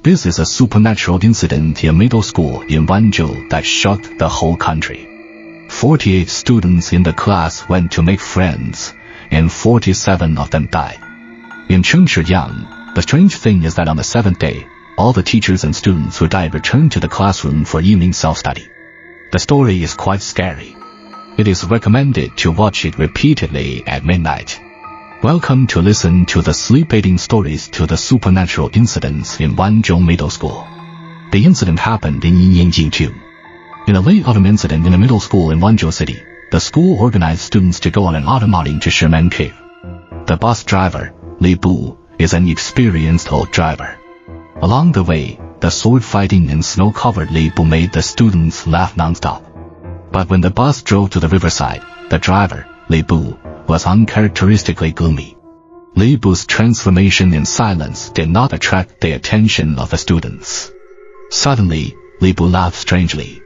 This is a supernatural incident in a middle school in Wanzhou that shocked the whole country. 48 students in the class went to make friends, and 47 of them died. In Chengshijiang, the strange thing is that on the 7th day, all the teachers and students who died returned to the classroom for evening self-study. The story is quite scary. It is recommended to watch it repeatedly at midnight. Welcome to listen to the sleep-aiding stories to the supernatural incidents in Wanzhou Middle School. The incident happened in Yinjingju. In a late autumn incident in a middle school in Wanzhou City, the school organized students to go on an autumn outing to Shimen Cave. The bus driver, Li Bu, is an experienced old driver. Along the way, the sword-fighting and snow-covered Li Bu made the students laugh non-stop. But when the bus drove to the riverside, the driver, Li Bu, was uncharacteristically gloomy. Li Bu's transformation in silence did not attract the attention of the students. Suddenly, Li Bu laughed strangely.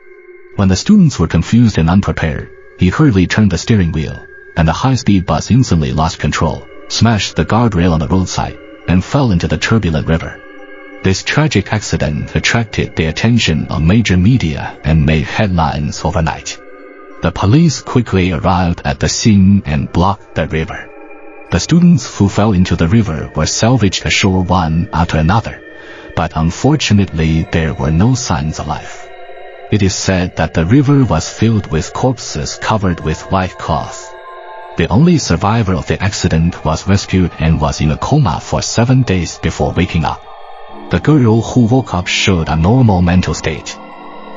When the students were confused and unprepared, he hurriedly turned the steering wheel, and the high-speed bus instantly lost control, smashed the guardrail on the roadside, and fell into the turbulent river. This tragic accident attracted the attention of major media and made headlines overnight. The police quickly arrived at the scene and blocked the river. The students who fell into the river were salvaged ashore one after another, but unfortunately there were no signs of life. It is said that the river was filled with corpses covered with white cloth. The only survivor of the accident was rescued and was in a coma for 7 days before waking up. The girl who woke up showed a normal mental state.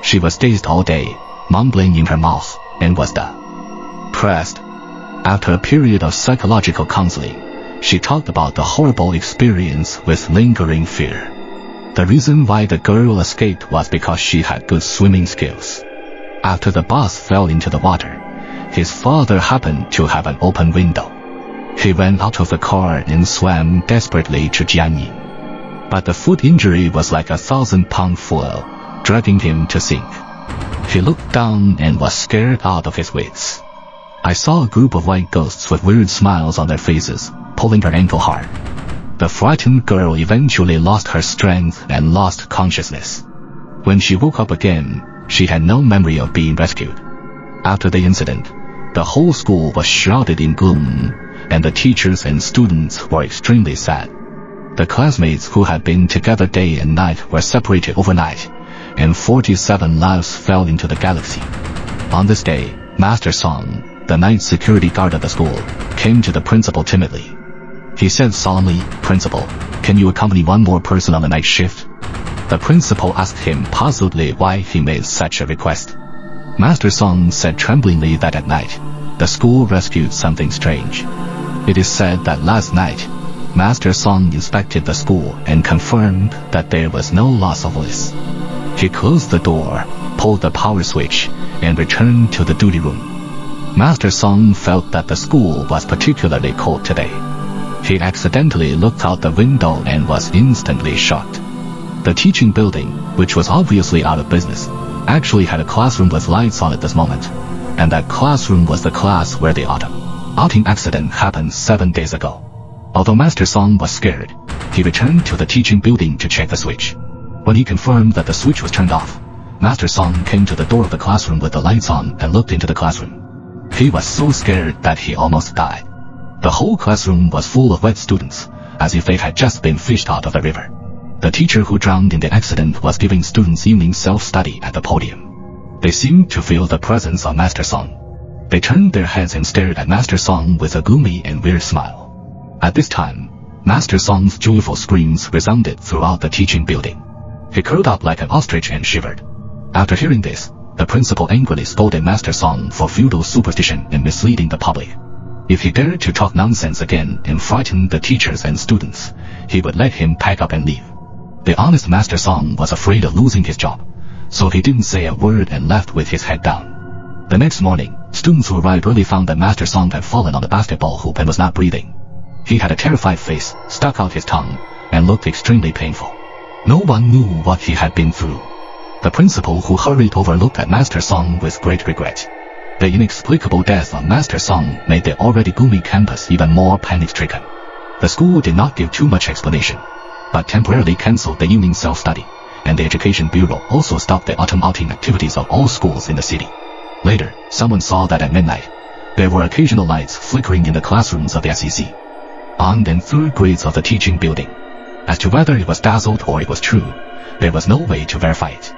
She was dazed all day, mumbling in her mouth, and was depressed. After a period of psychological counseling, she talked about the horrible experience with lingering fear. The reason why the girl escaped was because she had good swimming skills. After the bus fell into the water, his father happened to have an open window. He ran out of the car and swam desperately to Jianyin. But the foot injury was like a 1,000-pound foil, dragging him to sink. He looked down and was scared out of his wits. I saw a group of white ghosts with weird smiles on their faces, pulling her ankle hard. The frightened girl eventually lost her strength and lost consciousness. When she woke up again, she had no memory of being rescued. After the incident, the whole school was shrouded in gloom, and the teachers and students were extremely sad. The classmates who had been together day and night were separated overnight, and 47 lives fell into the galaxy. On this day, Master Song, the night security guard of the school, came to the principal timidly. He said solemnly, "Principal, can you accompany one more person on the night shift?" The principal asked him puzzledly why he made such a request. Master Song said tremblingly that at night, the school rescued something strange. It is said that last night, Master Song inspected the school and confirmed that there was no loss of voice. He closed the door, pulled the power switch, and returned to the duty room. Master Song felt that the school was particularly cold today. He accidentally looked out the window and was instantly shocked. The teaching building, which was obviously out of business, actually had a classroom with lights on at this moment, and that classroom was the class where the outing accident happened 7 days ago. Although Master Song was scared, he returned to the teaching building to check the switch. When he confirmed that the switch was turned off, Master Song came to the door of the classroom with the lights on and looked into the classroom. He was so scared that he almost died. The whole classroom was full of wet students, as if they had just been fished out of the river. The teacher who drowned in the accident was giving students evening self-study at the podium. They seemed to feel the presence of Master Song. They turned their heads and stared at Master Song with a gloomy and weird smile. At this time, Master Song's joyful screams resounded throughout the teaching building. He curled up like an ostrich and shivered. After hearing this, the principal angrily scolded Master Song for feudal superstition and misleading the public. If he dared to talk nonsense again and frighten the teachers and students, he would let him pack up and leave. The honest Master Song was afraid of losing his job, so he didn't say a word and left with his head down. The next morning, students who arrived early found that Master Song had fallen on the basketball hoop and was not breathing. He had a terrified face, stuck out his tongue, and looked extremely painful. No one knew what he had been through. The principal, who hurried over, looked at Master Song with great regret. The inexplicable death of Master Song made the already gloomy campus even more panic-stricken. The school did not give too much explanation. but temporarily cancelled the evening self-study, and the Education Bureau also stopped the autumn outing activities of all schools in the city. Later, someone saw that at midnight, there were occasional lights flickering in the classrooms of the SEC, on and third grades of the teaching building. As to whether it was dazzled or it was true, there was no way to verify it.